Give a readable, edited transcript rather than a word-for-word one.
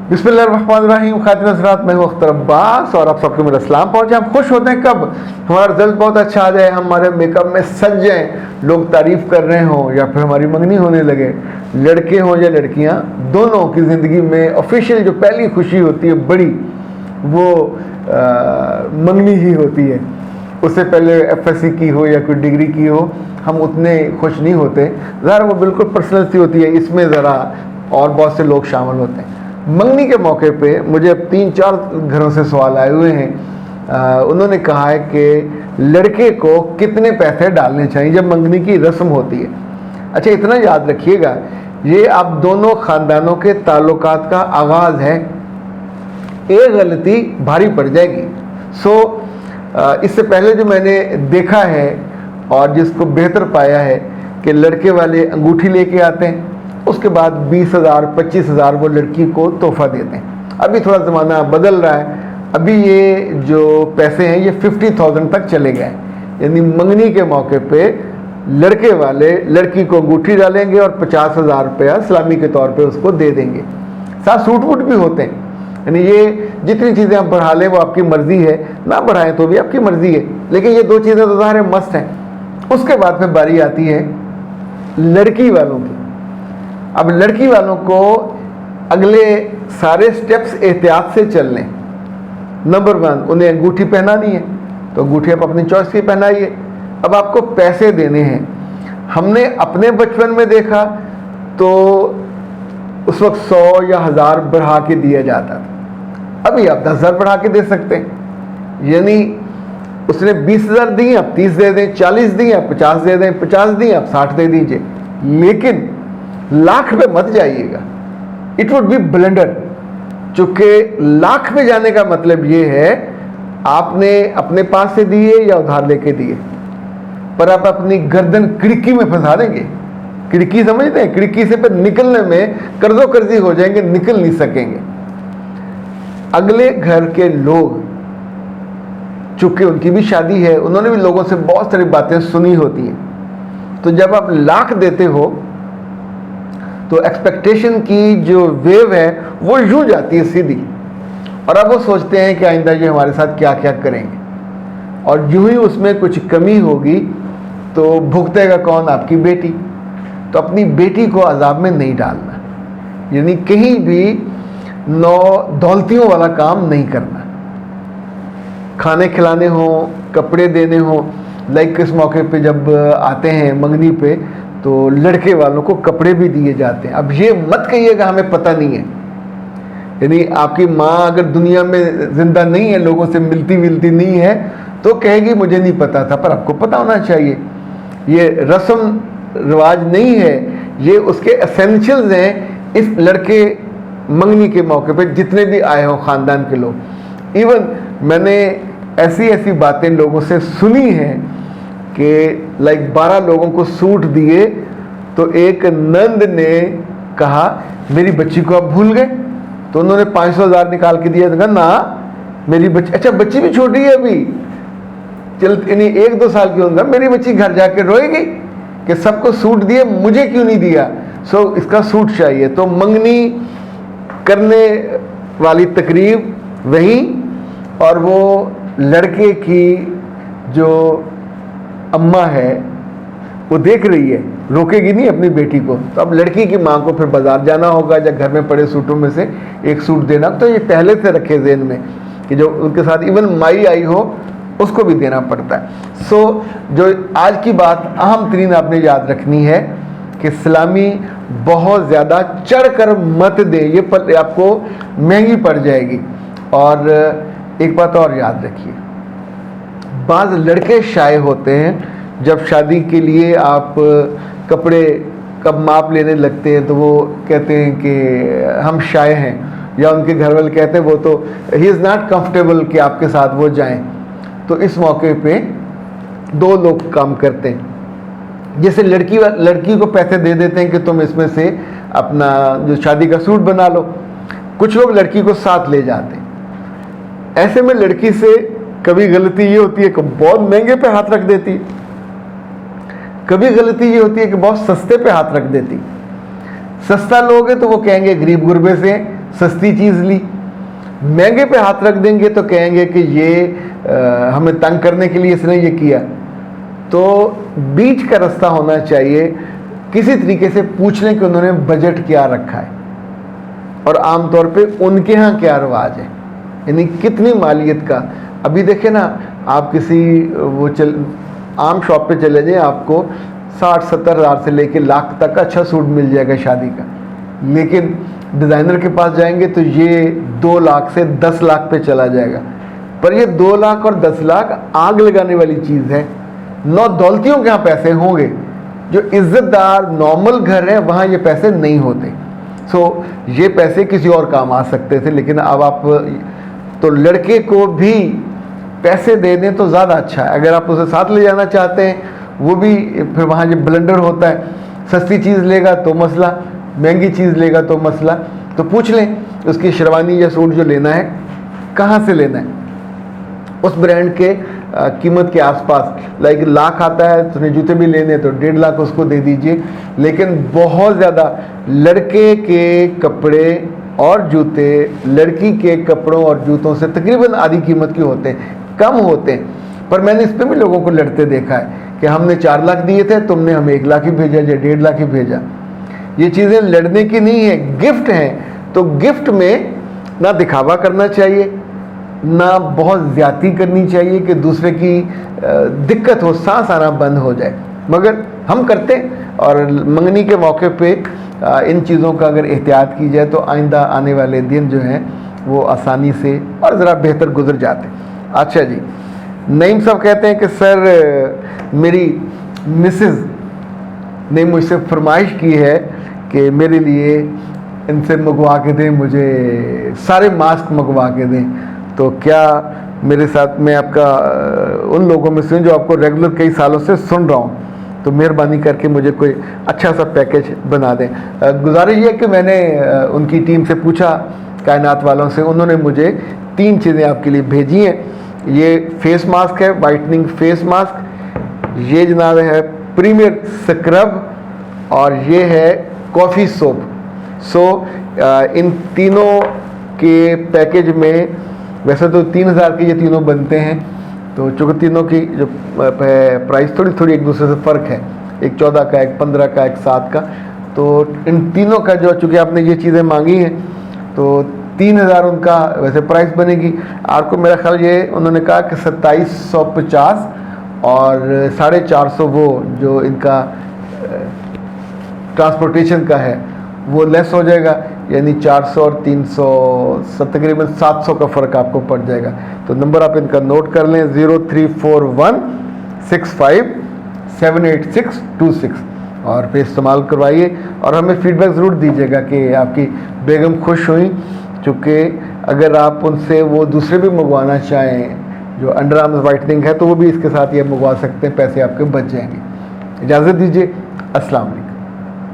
बिस्मिल्लाहिर्रहमानिर्रहीम। खातिम सिरात में हूँ अख्तर अब्बास और आप सबके मेरा सलाम पहुँचे। हम खुश होते हैं कब हमारा रिजल्ट बहुत अच्छा आ जाए, हमारे मेकअप में सज जाएँ, लोग तारीफ़ कर रहे हों या फिर हमारी मंगनी होने लगे। लड़के हों या लड़कियाँ, दोनों की ज़िंदगी में ऑफिशियल जो पहली खुशी होती है बड़ी, वो मंगनी ही होती है। उससे पहले एफएससी की हो या कोई डिग्री की हो, हम उतने खुश नहीं होते। ज़रा वो बिल्कुल पर्सनल सी होती है, इसमें ज़रा और बहुत से लोग शामिल होते हैं। मंगनी के मौके पे मुझे अब 3-4 घरों से सवाल आए हुए हैं। उन्होंने कहा है कि लड़के को कितने पैसे डालने चाहिए जब मंगनी की रस्म होती है। अच्छा, इतना याद रखिएगा, ये आप दोनों ख़ानदानों के ताल्लुकात का आगाज़ है। एक गलती भारी पड़ जाएगी। इससे पहले जो मैंने देखा है और जिसको बेहतर पाया है कि लड़के वाले अंगूठी लेके आते हैं, उसके बाद 20,000 25,000 वो लड़की को तोहफा देते हैं। अभी थोड़ा ज़माना बदल रहा है, अभी ये जो पैसे हैं ये 50,000 तक चले गए। यानी मंगनी के मौके पे लड़के वाले लड़की को अंगूठी डालेंगे और 50,000 रुपया सलामी के तौर पे उसको दे देंगे। साथ सूट वूट भी होते हैं। यानी ये जितनी चीज़ें आप बढ़ा लें वो आपकी मर्ज़ी है, ना बढ़ाएं तो भी आपकी मर्ज़ी है, लेकिन ये 2 चीज़ें तो ज़ाहिर मस्त हैं। उसके बाद फिर बारी आती है लड़की वालों की। अब लड़की वालों को अगले सारे स्टेप्स एहतियात से चल लें। नंबर 1, उन्हें अंगूठी पहनानी है तो अंगूठी आप अपनी चॉइस की पहनाइए। अब आपको पैसे देने हैं। हमने अपने बचपन में देखा तो उस वक्त 100 या 1000 बढ़ा के दिया जाता था। अभी आप 10,000 बढ़ा के दे सकते हैं। यानी उसने 20,000 दी, आप 30 दे दें, 40 दी आप 50 दे दें, 50 दी आप 60 दे दीजिए, लेकिन लाख पे मत जाइएगा। It would be blunder. चूंकि लाख पे जाने का मतलब ये है आपने अपने पास से दिए या उधार लेके दिए, पर आप अपनी गर्दन खिड़की में फंसा देंगे। खिड़की समझते हैं? खिड़की से पर निकलने में कर्जो कर्जी हो जाएंगे, निकल नहीं सकेंगे। अगले घर के लोग, चूंकि उनकी भी शादी है, उन्होंने भी लोगों से बहुत सारी बातें सुनी होती हैं। तो जब आप लाख देते हो तो एक्सपेक्टेशन की जो वेव है वो यूं जाती है सीधी, और अब वो सोचते हैं कि आइंदा ये हमारे साथ क्या क्या करेंगे, और यूं ही उसमें कुछ कमी होगी तो भुगतेगा कौन? आपकी बेटी। तो अपनी बेटी को अजाब में नहीं डालना, यानी कहीं भी नौ दौलतियों वाला काम नहीं करना। खाने खिलाने हो, कपड़े देने हो, लाइक इस मौके पे जब आते हैं मंगनी पे तो लड़के वालों को कपड़े भी दिए जाते हैं। अब ये मत कहिएगा हमें पता नहीं है। यानी आपकी माँ अगर दुनिया में जिंदा नहीं है, लोगों से मिलती विलती नहीं है, तो कहेगी मुझे नहीं पता था, पर आपको पता होना चाहिए। ये रस्म रिवाज नहीं है, ये उसके एसेंशियल्स हैं। इस लड़के मंगनी के मौके पे जितने भी आए हों ख़ानदान के लोग, इवन मैंने ऐसी ऐसी बातें लोगों से सुनी हैं कि लाइक 12 लोगों को सूट दिए तो एक नंद ने कहा मेरी बच्ची को आप भूल गए, तो उन्होंने 500,000 निकाल के दिया। तो कहा ना मेरी बच्ची, अच्छा बच्ची भी छोटी है अभी, चल यानी 1-2 साल की होगा, मेरी बच्ची घर जाके रोएगी कि सबको सूट दिए मुझे क्यों नहीं दिया। इसका सूट चाहिए। तो मंगनी करने वाली तकरीब वही, और वो लड़के की जो अम्मा है वो देख रही है, रोकेगी नहीं अपनी बेटी को। तो अब लड़की की माँ को फिर बाजार जाना होगा या घर में पड़े सूटों में से एक सूट देना। तो ये पहले से रखे ज़हन में कि जो उनके साथ इवन माई आई हो उसको भी देना पड़ता है। जो आज की बात अहम तरीन आपने याद रखनी है कि सलामी बहुत ज़्यादा चढ़ कर मत दे, ये आपको महंगी पड़ जाएगी। और एक बात और याद रखिए, बाज़ लड़के शाये होते हैं, जब शादी के लिए आप कपड़े कब माप लेने लगते हैं तो वो कहते हैं कि हम शाये हैं, या उनके घर वाले कहते हैं वो तो ही इज़ नॉट कंफर्टेबल कि आपके साथ वो जाएं। तो इस मौके पे 2 लोग काम करते हैं। जैसे लड़की को पैसे दे देते हैं कि तुम इसमें से अपना जो शादी का सूट बना लो, कुछ लोग लड़की को साथ ले जाते हैं। ऐसे में लड़की से कभी गलती ये होती है कि बहुत महंगे पे हाथ रख देती, कभी गलती ये होती है कि बहुत सस्ते पे हाथ रख देती। सस्ता लोगे तो वो कहेंगे गरीब गुरबे से, सस्ती चीज़ ली, महंगे पे हाथ रख देंगे तो कहेंगे कि ये हमें तंग करने के लिए इसने ये किया। तो बीच का रास्ता होना चाहिए, किसी तरीके से पूछ लें कि उन्होंने बजट क्या रखा है और आमतौर पे उनके यहाँ क्या रिवाज है, यानी कितनी मालियत का। अभी देखें ना, आप किसी आम शॉप पे चले जाएं, आपको 60-70 हज़ार से लेके लाख तक का अच्छा सूट मिल जाएगा शादी का, लेकिन डिज़ाइनर के पास जाएंगे तो ये 2 लाख से 10 लाख पे चला जाएगा। पर ये 2 लाख और 10 लाख आग लगाने वाली चीज़ है। नौ दौलतियों के यहाँ पैसे होंगे, जो इज्जतदार नॉर्मल घर है वहाँ ये पैसे नहीं होते। सो ये पैसे किसी और काम आ सकते थे, लेकिन अब आप तो लड़के को भी पैसे दे दें तो ज़्यादा अच्छा है। अगर आप उसे साथ ले जाना चाहते हैं, वो भी फिर वहाँ जो ब्लंडर होता है, सस्ती चीज़ लेगा तो मसला, महंगी चीज़ लेगा तो मसला। तो पूछ लें उसकी शेरवानी या सूट जो लेना है कहाँ से लेना है, उस ब्रांड के कीमत के आसपास। लाइक लाख आता है तो जूते भी लेने तो 1.5 लाख उसको दे दीजिए। लेकिन बहुत ज़्यादा लड़के के कपड़े और जूते लड़की के कपड़ों और जूतों से तकरीबन आधी कीमत के होते हैं, कम होते हैं। पर मैंने इस पर भी लोगों को लड़ते देखा है कि हमने 4 लाख दिए थे, तुमने हमें 1 लाख ही भेजा या 1.5 लाख ही भेजा। ये चीज़ें लड़ने की नहीं है, गिफ्ट हैं। तो गिफ्ट में ना दिखावा करना चाहिए, ना बहुत ज़्यादती करनी चाहिए कि दूसरे की दिक्कत हो, सांस आना बंद हो जाए। मगर हम करते हैं, और मंगनी के मौके पे इन चीज़ों का अगर एहतियात की जाए तो आइंदा आने वाले दिन जो हैं वो आसानी से और ज़रा बेहतर गुजर जाते हैं। अच्छा जी, नईम साहब कहते हैं कि सर मेरी मिसेज़ ने मुझसे फरमाइश की है कि मेरे लिए इनसे मंगवा के दें, मुझे सारे मास्क मंगवा के दें। तो क्या मेरे साथ में आपका उन लोगों में से जो आपको रेगुलर कई सालों से सुन रहा हूँ, तो मेहरबानी करके मुझे कोई अच्छा सा पैकेज बना दें। गुजारिश ये कि मैंने उनकी टीम से पूछा, कायनात वालों से, उन्होंने मुझे 3 चीज़ें आपके लिए भेजी हैं। ये फेस मास्क है, वाइटनिंग फेस मास्क, ये जनाब है प्रीमियर स्क्रब, और ये है कॉफ़ी सोप। सो इन तीनों के पैकेज में वैसे तो 3000 के ये तीनों बनते हैं, तो चूँकि तीनों की जो प्राइस थोड़ी थोड़ी एक दूसरे से फ़र्क है, एक 14 का, एक 15 का, एक 7 का। तो इन तीनों का जो, चूँकि आपने ये चीज़ें मांगी हैं, तो 3000 उनका वैसे प्राइस बनेगी। आपको मेरा ख्याल ये उन्होंने कहा कि 2750 और 450 वो जो इनका ट्रांसपोर्टेशन का है वो लेस हो जाएगा, यानी 400 और 300 तकरीबन 700 का फ़र्क आपको पड़ जाएगा। तो नंबर आप इनका नोट कर लें, 0341657826, और पे इस्तेमाल करवाइए और हमें फ़ीडबैक ज़रूर दीजिएगा कि आपकी बेगम खुश हुई। चूँकि अगर आप उनसे वो दूसरे भी मंगवाना चाहें जो अंडर आर्म्स वाइटनिंग है, तो वो भी इसके साथ ये मंगवा सकते हैं, पैसे आपके बच जाएंगे। इजाज़त दीजिए, अस्सलाम वालेकुम।